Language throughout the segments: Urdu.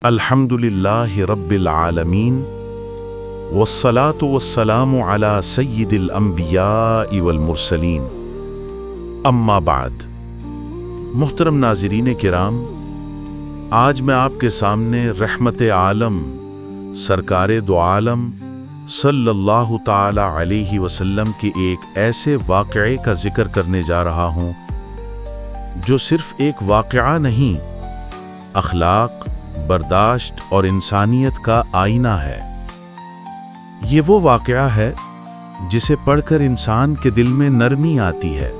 الحمدللہ رب العالمین والصلاة والسلام علی سید الانبیاء والمرسلین اما بعد۔ محترم ناظرین کرام، آج میں آپ کے سامنے رحمت عالم سرکار دو عالم صلی اللہ تعالی علیہ وسلم کے ایک ایسے واقعے کا ذکر کرنے جا رہا ہوں جو صرف ایک واقعہ نہیں، اخلاق، برداشت اور انسانیت کا آئینہ ہے۔ یہ وہ واقعہ ہے جسے پڑھ کر انسان کے دل میں نرمی آتی ہے،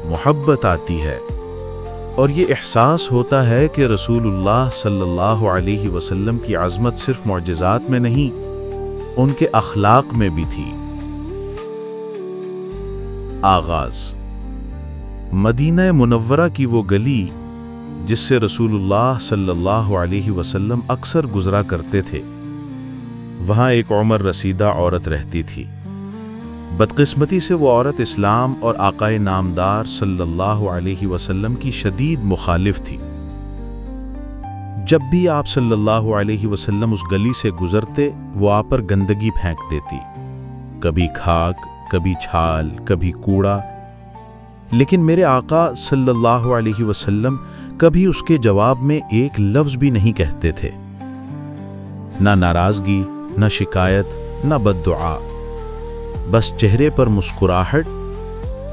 محبت آتی ہے، اور یہ احساس ہوتا ہے کہ رسول اللہ صلی اللہ علیہ وسلم کی عظمت صرف معجزات میں نہیں، ان کے اخلاق میں بھی تھی۔ آغاز مدینہ منورہ کی وہ گلی جس سے رسول اللہ صلی اللہ علیہ وسلم اکثر گزرا کرتے تھے۔ وہاں ایک عمر رسیدہ عورت رہتی تھی۔ بدقسمتی سے وہ عورت اسلام اور آقائے نامدار صلی اللہ علیہ وسلم کی شدید مخالف تھی۔ جب بھی آپ صلی اللہ علیہ وسلم اس گلی سے گزرتے، وہ آپ پر گندگی پھینک دیتی، کبھی کھاک، کبھی چھال، کبھی کوڑا، لیکن میرے آقا صلی اللہ علیہ وسلم کبھی اس کے جواب میں ایک لفظ بھی نہیں کہتے تھے، نہ ناراضگی، نہ شکایت، نہ بد دعا، بس چہرے پر مسکراہٹ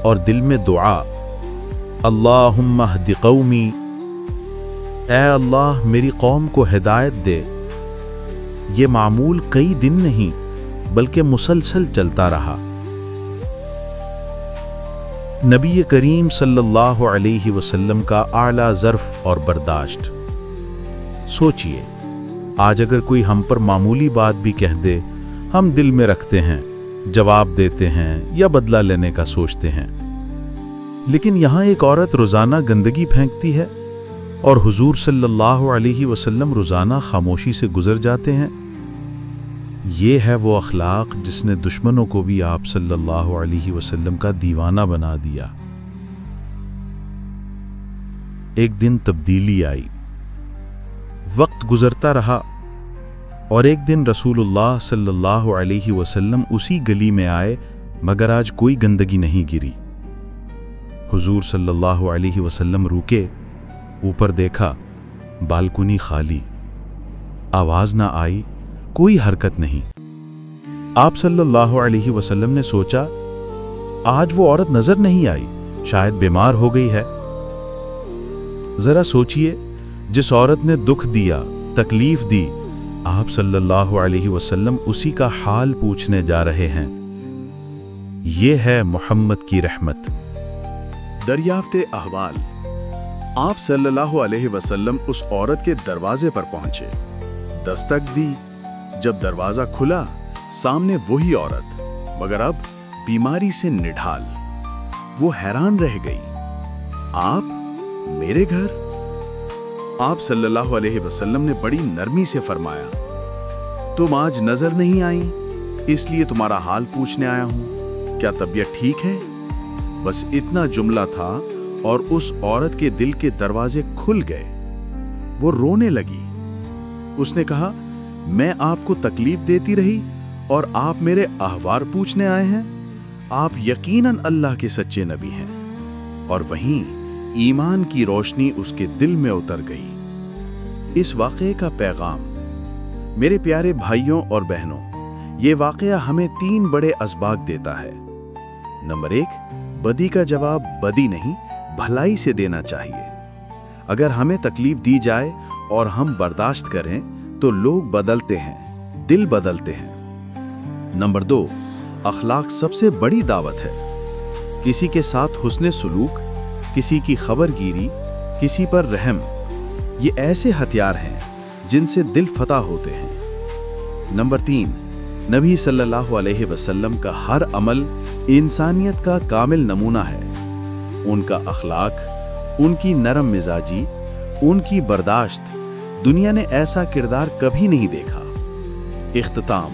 اور دل میں دعا، اللہم اہد قومی، اے اللہ میری قوم کو ہدایت دے۔ یہ معمول کئی دن نہیں بلکہ مسلسل چلتا رہا۔ نبی کریم صلی اللہ علیہ وسلم کا اعلیٰ ظرف اور برداشت۔ سوچئے، آج اگر کوئی ہم پر معمولی بات بھی کہہ دے، ہم دل میں رکھتے ہیں، جواب دیتے ہیں یا بدلہ لینے کا سوچتے ہیں، لیکن یہاں ایک عورت روزانہ گندگی پھینکتی ہے اور حضور صلی اللہ علیہ وسلم روزانہ خاموشی سے گزر جاتے ہیں۔ یہ ہے وہ اخلاق جس نے دشمنوں کو بھی آپ صلی اللہ علیہ وسلم کا دیوانہ بنا دیا۔ ایک دن تبدیلی آئی، وقت گزرتا رہا، اور ایک دن رسول اللہ صلی اللہ علیہ وسلم اسی گلی میں آئے، مگر آج کوئی گندگی نہیں گری۔ حضور صلی اللہ علیہ وسلم رکے، اوپر دیکھا، بالکنی خالی، آواز نہ آئی، کوئی حرکت نہیں۔ آپ صلی اللہ علیہ وسلم نے سوچا، آج وہ عورت نظر نہیں آئی، شاید بیمار ہو گئی ہے۔ ذرا سوچئے، جس عورت نے دکھ دیا، تکلیف دی، آپ صلی اللہ علیہ وسلم اسی کا حال پوچھنے جا رہے ہیں۔ یہ ہے محمد کی رحمت۔ دریافت احوال۔ آپ صلی اللہ علیہ وسلم اس عورت کے دروازے پر پہنچے، دستک دی۔ جب دروازہ کھلا، سامنے وہی عورت، مگر اب بیماری سے نڈھال۔ وہ حیران رہ گئی، آپ میرے گھر؟ آپ صلی اللہ علیہ وسلم نے بڑی نرمی سے فرمایا، تم آج نظر نہیں آئی، اس لیے تمہارا حال پوچھنے آیا ہوں، کیا طبیعت ٹھیک ہے؟ بس اتنا جملہ تھا اور اس عورت کے دل کے دروازے کھل گئے۔ وہ رونے لگی۔ اس نے کہا، میں آپ کو تکلیف دیتی رہی اور آپ میرے احوال پوچھنے آئے ہیں؟ آپ یقیناً اللہ کے سچے نبی ہیں۔ اور وہیں ایمان کی روشنی اس کے دل میں اتر گئی۔ اس واقعے کا پیغام۔ میرے پیارے بھائیوں اور بہنوں، یہ واقعہ ہمیں 3 بڑے اسباق دیتا ہے۔ نمبر 1، بدی کا جواب بدی نہیں، بھلائی سے دینا چاہیے۔ اگر ہمیں تکلیف دی جائے اور ہم برداشت کریں تو لوگ بدلتے ہیں، دل بدلتے ہیں۔ نمبر 2، اخلاق سب سے بڑی دعوت ہے۔ کسی کے ساتھ حسن سلوک، کسی کی خبر گیری، کسی پر رحم، یہ ایسے ہتھیار ہیں جن سے دل فتح ہوتے ہیں۔ نمبر 3، نبی صلی اللہ علیہ وسلم کا ہر عمل انسانیت کا کامل نمونہ ہے۔ ان کا اخلاق، ان کی نرم مزاجی، ان کی برداشت، دنیا نے ایسا کردار کبھی نہیں دیکھا۔ اختتام۔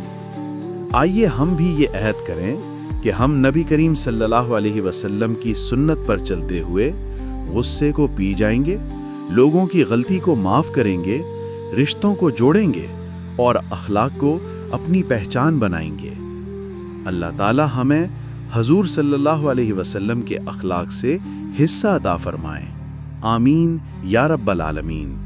آئیے ہم بھی یہ عہد کریں کہ ہم نبی کریم صلی اللہ علیہ وسلم کی سنت پر چلتے ہوئے غصے کو پی جائیں گے، لوگوں کی غلطی کو معاف کریں گے، رشتوں کو جوڑیں گے اور اخلاق کو اپنی پہچان بنائیں گے۔ اللہ تعالی ہمیں حضور صلی اللہ علیہ وسلم کے اخلاق سے حصہ عطا فرمائے۔ آمین یا رب العالمین۔